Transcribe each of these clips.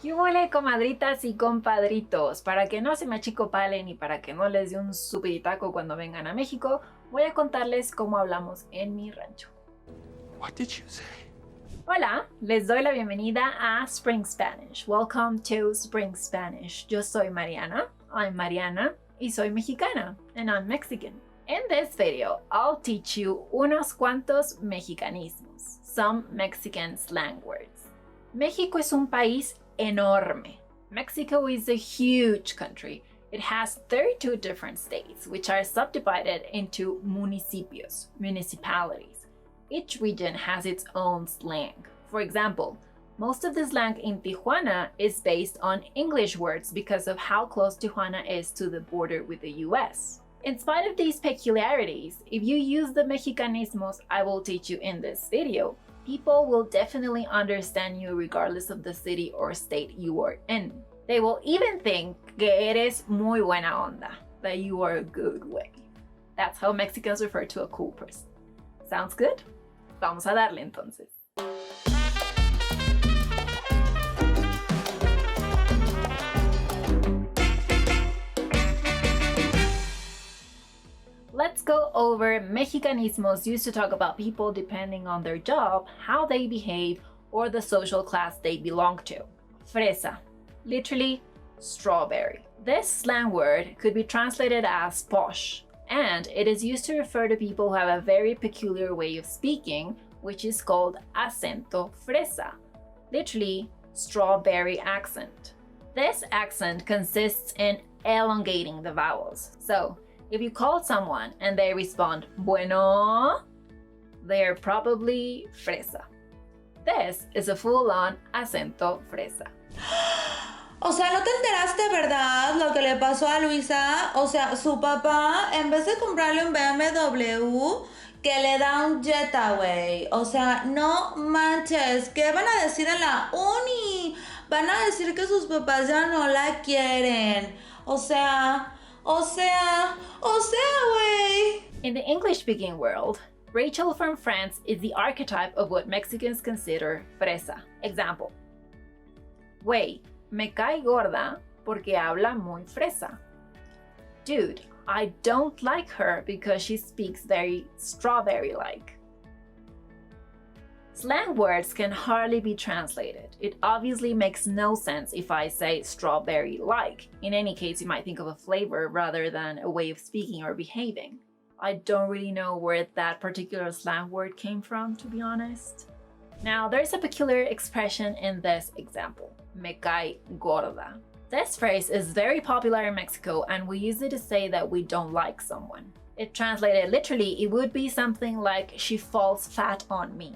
¿Qué huele, comadritas y compadritos? Para que no se me achicopalen y para que no les dé un supiditaco cuando vengan a México, voy a contarles cómo hablamos en mi rancho. What did you say? Hola, les doy la bienvenida a Spring Spanish. Welcome to Spring Spanish. Yo soy Mariana, I'm Mariana, y soy mexicana, and I'm Mexican. In this video, I'll teach you unos cuantos mexicanismos, some Mexican slang words. México es un país enorme. Mexico is a huge country. It has 32 different states, which are subdivided into municipios, municipalities. Each region has its own slang. For example, most of the slang in Tijuana is based on English words because of how close Tijuana is to the border with the US. In spite of these peculiarities, if you use the Mexicanismos I will teach you in this video, people will definitely understand you regardless of the city or state you are in. They will even think que eres muy buena onda, that you are a good way. That's how Mexicans refer to a cool person. Sounds good? Vamos a darle entonces. Let's go over Mexicanismos used to talk about people depending on their job, how they behave, or the social class they belong to. Fresa, literally strawberry. This slang word could be translated as posh, and it is used to refer to people who have a very peculiar way of speaking, which is called acento fresa, literally strawberry accent. This accent consists in elongating the vowels. So, if you call someone and they respond bueno, they're probably fresa. This is a full-on acento fresa. O sea, ¿no te enteraste, verdad, lo que le pasó a Luisa? O sea, su papá, en vez de comprarle un BMW, que le da un Jetaway. O sea, no manches. ¿Qué van a decir en la uni? Van a decir que sus papás ya no la quieren. O sea, güey. In the English-speaking world, Rachel from France is the archetype of what Mexicans consider fresa. Example. Güey, me cae gorda porque habla muy fresa. Dude, I don't like her because she speaks very strawberry-like. Slang words can hardly be translated. It obviously makes no sense if I say strawberry-like. In any case, you might think of a flavor rather than a way of speaking or behaving. I don't really know where that particular slang word came from, to be honest. Now, there's a peculiar expression in this example, me cae gorda. This phrase is very popular in Mexico and we use it to say that we don't like someone. If translated literally, it would be something like she falls fat on me.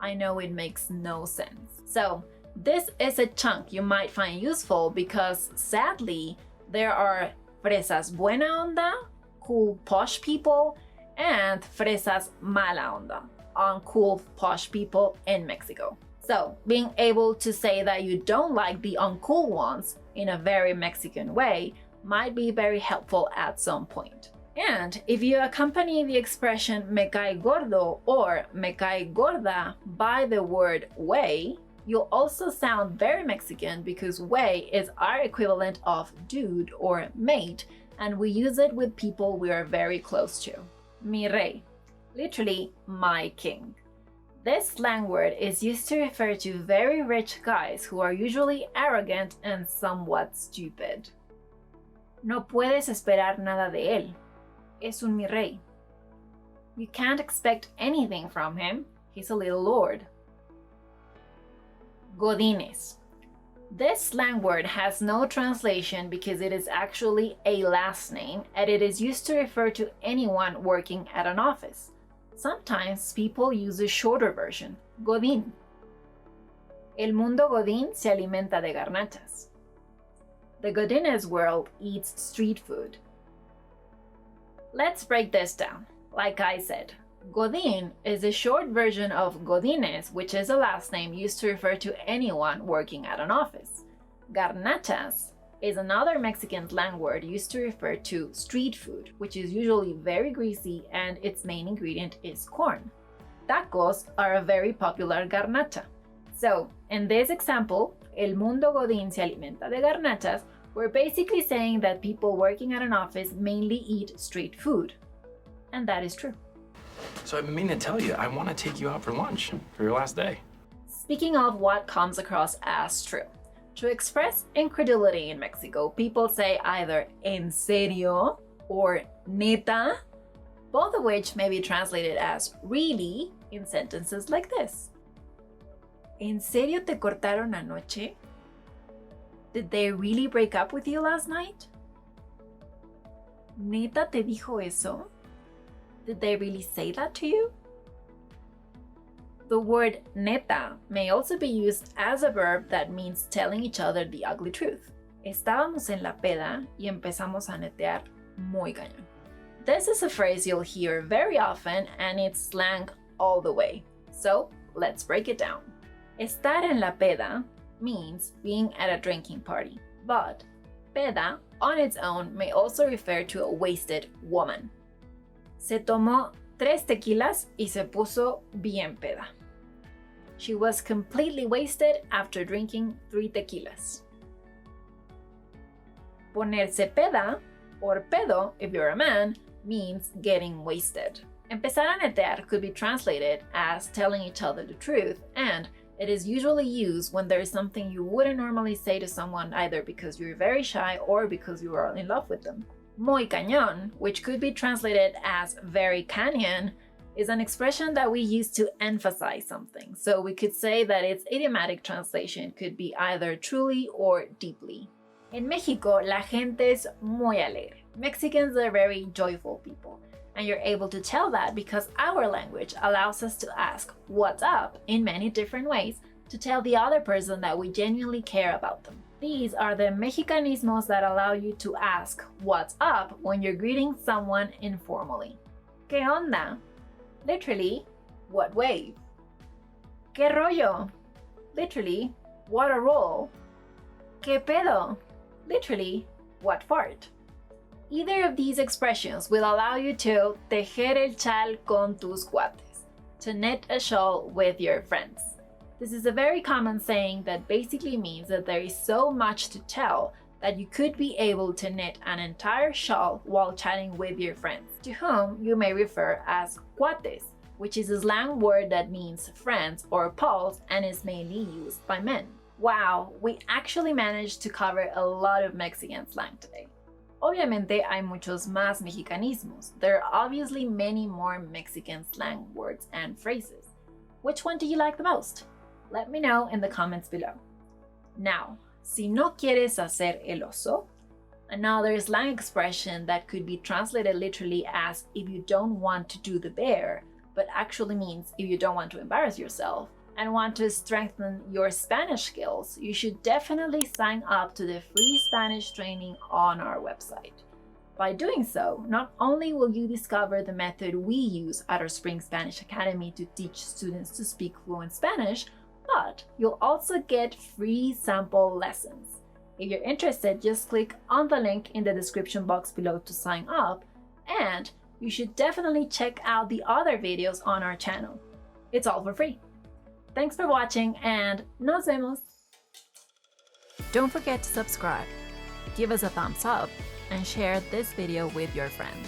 I know it makes no sense. So, this is a chunk you might find useful because sadly, there are fresas buena onda, cool posh people, and fresas mala onda, uncool posh people in Mexico. So, being able to say that you don't like the uncool ones in a very Mexican way might be very helpful at some point. And if you accompany the expression me cae gordo or me cae gorda by the word güey, you'll also sound very Mexican because güey is our equivalent of dude or mate, and we use it with people we are very close to. Mi rey, literally my king. This slang word is used to refer to very rich guys who are usually arrogant and somewhat stupid. No puedes esperar nada de él. Es un mi rey. You can't expect anything from him. He's a little lord. Godines. This slang word has no translation because it is actually a last name and it is used to refer to anyone working at an office. Sometimes people use a shorter version, Godín. El mundo Godín se alimenta de garnachas. The Godines world eats street food. Let's break this down. Like I said, Godín is a short version of Godines, which is a last name used to refer to anyone working at an office. Garnachas is another Mexican slang word used to refer to street food, which is usually very greasy and its main ingredient is corn. Tacos are a very popular garnacha. So, in this example, El mundo godín se alimenta de garnachas, we're basically saying that people working at an office mainly eat street food. And that is true. So I've been meaning to tell you, I want to take you out for lunch for your last day. Speaking of what comes across as true, to express incredulity in Mexico, people say either en serio or neta, both of which may be translated as really in sentences like this. ¿En serio te cortaron anoche? Did they really break up with you last night? ¿Neta te dijo eso? Did they really say that to you? The word neta may also be used as a verb that means telling each other the ugly truth. Estábamos en la peda y empezamos a netear muy cañón. This is a phrase you'll hear very often and it's slang all the way. So let's break it down. Estar en la peda means being at a drinking party, but peda on its own may also refer to a wasted woman. Se tomó 3 tequilas y se puso bien peda. She was completely wasted after drinking 3 tequilas. Ponerse peda, or pedo if you're a man, means getting wasted. Empezar a netear could be translated as telling each other the truth, and it is usually used when there is something you wouldn't normally say to someone either because you're very shy or because you are in love with them. Muy cañón, which could be translated as very canyon, is an expression that we use to emphasize something. So we could say that its idiomatic translation could be either truly or deeply. En Mexico, la gente es muy alegre. Mexicans are very joyful people. And you're able to tell that because our language allows us to ask what's up in many different ways to tell the other person that we genuinely care about them. These are the Mexicanismos that allow you to ask what's up when you're greeting someone informally. ¿Qué onda? Literally, what wave? ¿Qué rollo? Literally, what a roll. ¿Qué pedo? Literally, what fart? Either of these expressions will allow you to tejer el chal con tus cuates, to knit a shawl with your friends. This is a very common saying that basically means that there is so much to tell that you could be able to knit an entire shawl while chatting with your friends, to whom you may refer as cuates, which is a slang word that means friends or pals and is mainly used by men. Wow, we actually managed to cover a lot of Mexican slang today. Obviamente hay muchos más mexicanismos. There are obviously many more Mexican slang words and phrases. Which one do you like the most? Let me know in the comments below. Now, si no quieres hacer el oso, another slang expression that could be translated literally as if you don't want to do the bear, but actually means if you don't want to embarrass yourself and want to strengthen your Spanish skills, you should definitely sign up to the free Spanish training on our website. By doing so, not only will you discover the method we use at our Spring Spanish Academy to teach students to speak fluent Spanish, but you'll also get free sample lessons. If you're interested, just click on the link in the description box below to sign up, and you should definitely check out the other videos on our channel. It's all for free. Thanks for watching and nos vemos! Don't forget to subscribe, give us a thumbs up, and share this video with your friends.